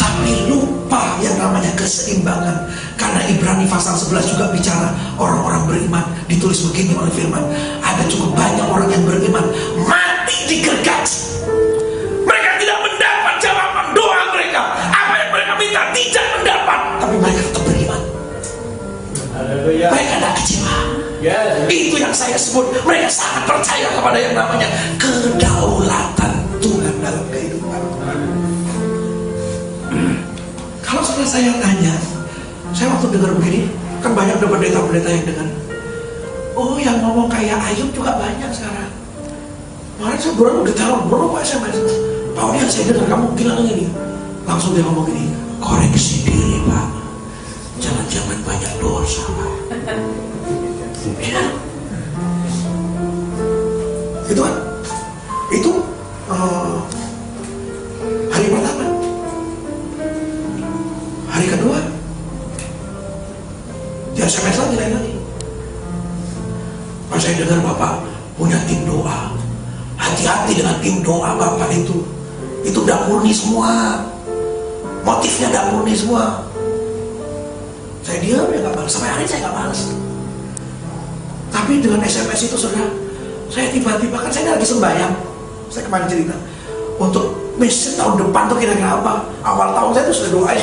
Tapi lupa yang namanya keseimbangan. Karena Ibrani pasal 11 juga bicara orang-orang beriman. Ditulis begini oleh firman, ada cukup banyak orang yang beriman mati digergaji. Mereka tidak mendapat jawaban doa mereka. Apa yang mereka minta tidak mendapat, tapi mereka tetap beriman. Mereka tidak kecewa. Itu yang saya sebut, mereka sangat percaya kepada yang namanya kedaulatan Tuhan dalam kehidupan. Kalau saudara saya tanya, saya waktu dengar begini, kan banyak pendeta-pendeta yang dengar, oh yang ngomong kayak Ayub juga banyak sekarang. Kemarin saya baru diteror, Pak SMS, Pak Odi saya dengar kamu bilang ini. Langsung dia ngomong gini, koreksi diri Pak, jangan banyak dosa Pak. Ya. Itu kan, itu hari pertama. Hari kedua, dia SMS lagi lain lagi. Pas saya dengar Bapak punya tim doa, hati-hati dengan tim doa Bapak itu udah murni semua, motifnya udah murni semua. Saya diam ya nggak balas, sampai hari saya nggak balas. Tapi dengan SMS itu saudara, saya tiba-tiba kan saya lagi sembahyang. Saya kemarin cerita untuk misi tahun depan tuh kira-kira apa. Awal tahun saya tuh sudah doain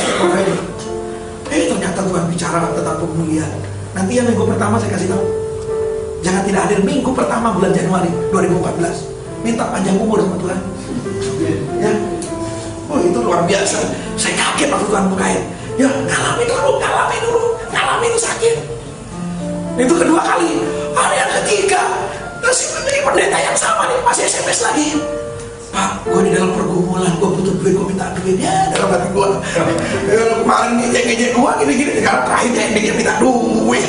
ternyata Tuhan bicara tentang pemulihan. Nanti yang minggu pertama saya kasih tahu, jangan tidak hadir minggu pertama bulan Januari 2014. Minta panjang umur sama Tuhan ya. Oh itu luar biasa. Saya kaget waktu Tuhan bukain, ya ngalami itu sakit. Itu kedua kali. Hari yang ketiga masih menjadi pendeta yang sama nih, masih SMS lagi, Pak, gue di dalam pergumulan, gue butuh duit, gue minta duit. Ya dalam hati gue, kemarin ngejek gue gini-gini, sekarang terakhirnya dia minta duit.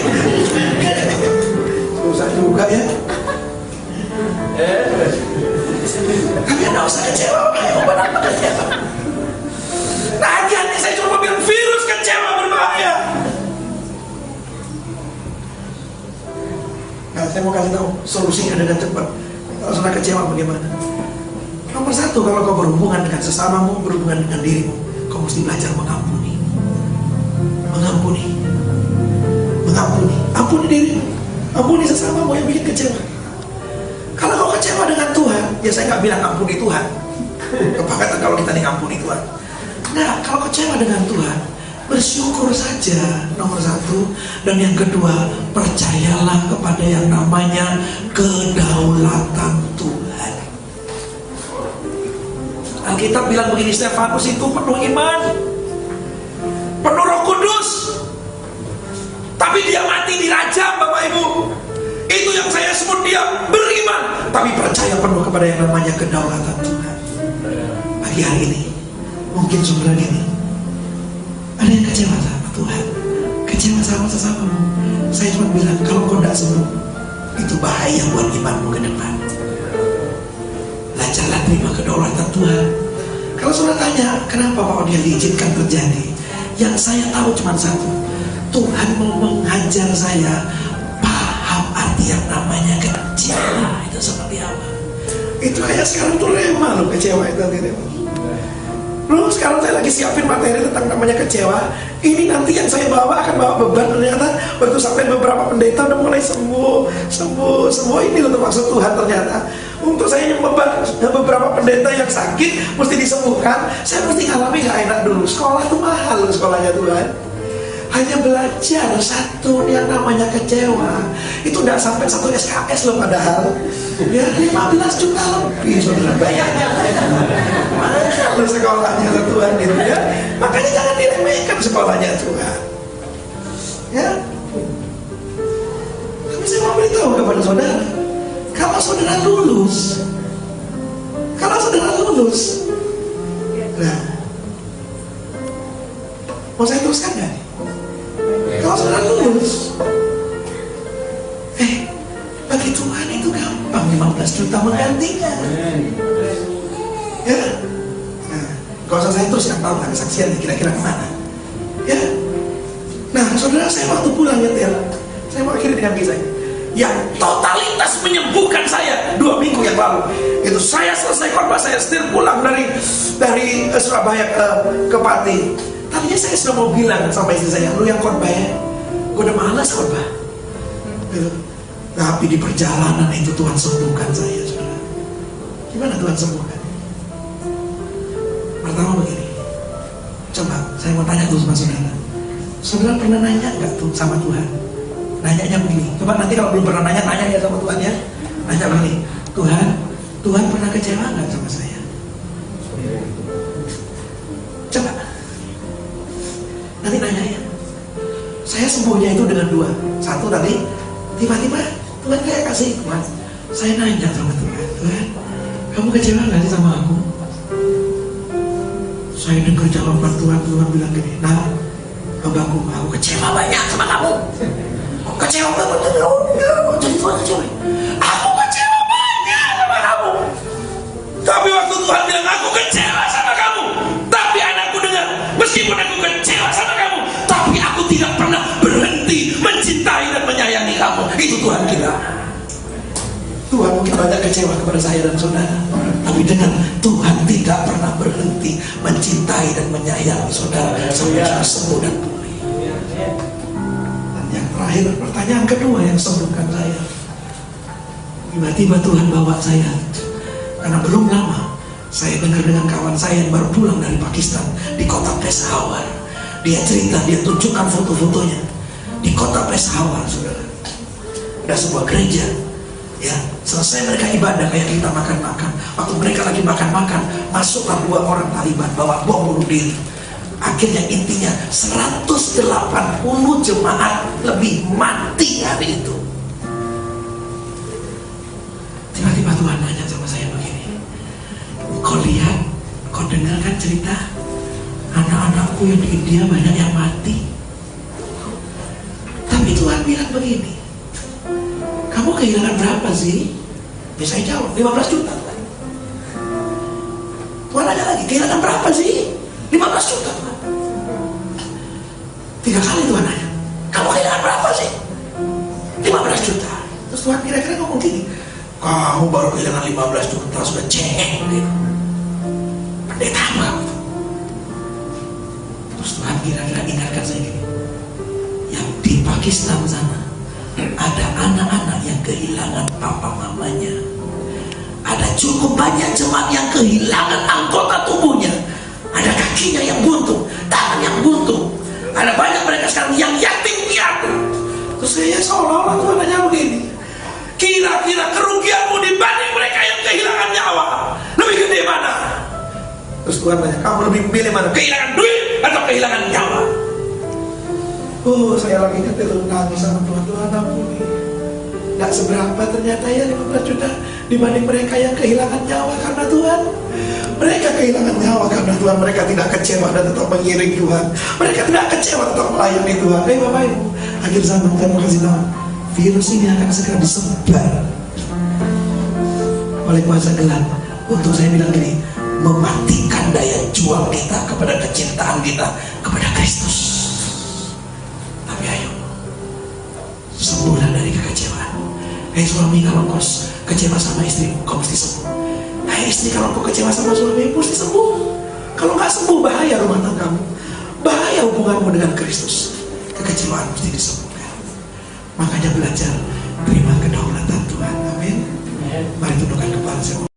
Susah juga ya. Tapi tidak usah kecewa, ayo benar kecewa. Nah hati-hati, saya cuma bilang virus kecewa berbahaya. Nah saya mau kasih tahu solusinya dengan cepat. Kalau sudah kecewa bagaimana? Nomor satu, kalau kau berhubungan dengan sesamamu, berhubungan dengan dirimu, kau mesti belajar mengampuni. Ampuni dirimu, ampuni sesamamu yang bikin kecewa. Kalau kau kecewa dengan Tuhan, ya saya nggak bilang ampuni Tuhan. Kepakatan kalau kita diampuni Tuhan. Nah, kalau kecewa dengan Tuhan, bersyukur saja, nomor satu. Dan yang kedua, percayalah kepada yang namanya kedaulatan Tuhan. Alkitab bilang begini, Stefanus itu penuh iman, penuh Roh Kudus, tapi dia mati dirajam, Bapak Ibu. Itu yang saya sebut dia beriman, tapi percaya penuh kepada yang namanya kedaulatan Tuhan. Pagi hari ini, mungkin saudara gini, ada yang kecewa sama Tuhan, kecewa sama sesamamu. Saya cuma bilang, kalau kau tidak sembuh, Itu bahaya buat imanmu ke depan. Belajarlah terima kedaulatan Tuhan. Kalau saudara tanya, kenapa mau dia diizinkan terjadi? Yang saya tahu cuma satu, Tuhan mau mengajar saya paham arti yang namanya kecewa itu seperti apa. Itu kayak sekarang tuh rema loh, kecewa itu artinya. Bro, sekarang saya lagi siapin materi tentang namanya kecewa. Ini nanti yang saya bawa akan bawa beban. Ternyata waktu sampai beberapa pendeta udah mulai sembuh. Ini loh maksud Tuhan ternyata. Untuk saya yang beban beberapa pendeta yang sakit mesti disembuhkan, saya mesti ngalami gak enak dulu. Sekolah tuh mahal loh sekolahnya Tuhan. Hanya belajar satu yang namanya kecewa. Itu udah sampai 1 SKS loh padahal. Ya 15 juta lebih saudara bayarnya. Mahal sekolahnya Tuhan itu ya. Makanya jangan diremehkan sekolahnya Tuhan. Ya. Tapi saya mau beritahu kepada saudara, kalau saudara lulus, nah, mau saya teruskan gak? Kalau saudara lulus, bagi Tuhan itu gampang 15 juta menggantinya. Ya, nah, kalau saya terus yang tahu kesaksian kira-kira kemana? Ya, nah saudara saya waktu pulang nyetir, saya mau akhiri dengan kisah ini. Yang totalitas menyembuhkan saya 2 minggu yang lalu. Itu saya selesai khotbah, saya setir pulang dari Surabaya ke Pati. Tadinya saya sudah mau bilang sama istri saya, lu yang khotbah ya, gue udah malas khotbah. Tapi di perjalanan itu Tuhan sembuhkan saya, saudara. Gimana Tuhan sembuhkan? Pertama begini, coba saya mau tanya tuh sama saudara. Saudara pernah nanya nggak tuh sama Tuhan? Nanyanya begini, coba nanti kalau belum pernah nanya ya sama Tuhan ya. Nanya begini, Tuhan pernah kecewa nggak sama saya? Coba nanti nanya ya. Saya sembuhnya itu dengan 2. Satu tadi, tiba-tiba Tuhan kayak kasih hikmat. Saya nanya sama Tuhan, kamu kecewa nggak sih sama aku? Saya dengar jawaban Tuhan bilang gini, nah hambaku, aku kecewa banyak sama kamu. Kecewa banget, jadi Tuhan kecewa. Aku kecewa banyak sama kamu. Tapi waktu Tuhan bilang aku kecewa sama kamu, tapi anakku dengar, meskipun aku kecewa sama kamu, tapi aku tidak pernah berhenti mencintai dan menyayangi kamu. Itu Tuhan bilang. Tuhan mungkin banyak kecewa kepada saya dan saudara, tapi dengan Tuhan tidak pernah berhenti mencintai dan menyayangi saudara sampai kita sembuh dan pulih. Dan yang terakhir, pertanyaan kedua yang sembuhkan saya, tiba-tiba Tuhan bawa saya, karena belum lama saya dengar dengan kawan saya yang baru pulang dari Pakistan di kota Peshawar. Dia cerita, dia tunjukkan foto-fotonya di kota Peshawar, saudara. Ada sebuah gereja. Ya, selesai mereka ibadah kayak kita makan-makan. Waktu mereka lagi makan-makan, masuklah 2 orang Taliban bawa bom bunuh diri. Akhirnya intinya 180 jemaat lebih mati hari itu. Tiba-tiba Tuhan nanya sama saya begini, kau lihat, kau dengar kan cerita anak-anakku yang di India banyak yang mati. Tapi Tuhan bilang begini, kamu kehilangan berapa sih? Ya saya jawab, 15 juta. Tuhan nanya lagi, kehilangan berapa sih? 15 juta. 3 kali Tuhan nanya, kamu kehilangan berapa sih? 15 juta. Terus Tuhan kira-kira ngomong gini, kamu baru kehilangan 15 juta, sudah cengeng gitu. Pendeta apa gitu. Terus Tuhan kira-kira ingatkan saya gini, yang di Pakistan sana ada anak-anak yang kehilangan papa mamanya. Ada cukup banyak jemaat yang kehilangan anggota tubuhnya. Ada kakinya yang buntung, tangan yang buntung. Ada banyak mereka sekarang yang yatim piatu. Terus saya seolah-olah Tuhan nanya begini, kira-kira kerugianmu dibanding mereka yang kehilangan nyawa lebih gede mana? Terus Tuhan tanya, kamu lebih memilih mana? Kehilangan duit atau kehilangan nyawa? Saya lagi nangis sama Tuhan ampuni. Gak seberapa ternyata ya 15 juta dibanding mereka yang kehilangan nyawa karena Tuhan. Mereka kehilangan nyawa karena Tuhan. Mereka tidak kecewa dan tetap mengiring Tuhan. Mereka tidak kecewa tetap melayani Tuhan. Bapak Ibu, akhir zaman saya mau kasih tahu, virus ini akan segera disebar oleh kuasa gelap. Untuk saya bilang gini, mematikan daya juang kita kepada kecintaan kita kepada Kristus. Tapi ayo, sembuhlah dari kekecewaan. Hei suami, kalau kau kecewa sama istri, kau mesti sembuh. Hei istri, kalau kau kecewa sama suami, mesti sembuh. Kalau nggak sembuh, bahaya rumah tanggamu, bahaya hubunganmu dengan Kristus. Kekecewaan mesti disembuhkan. Makanya belajar terima kedaulatan Tuhan. Amin. Mari tundukkan kepala saya.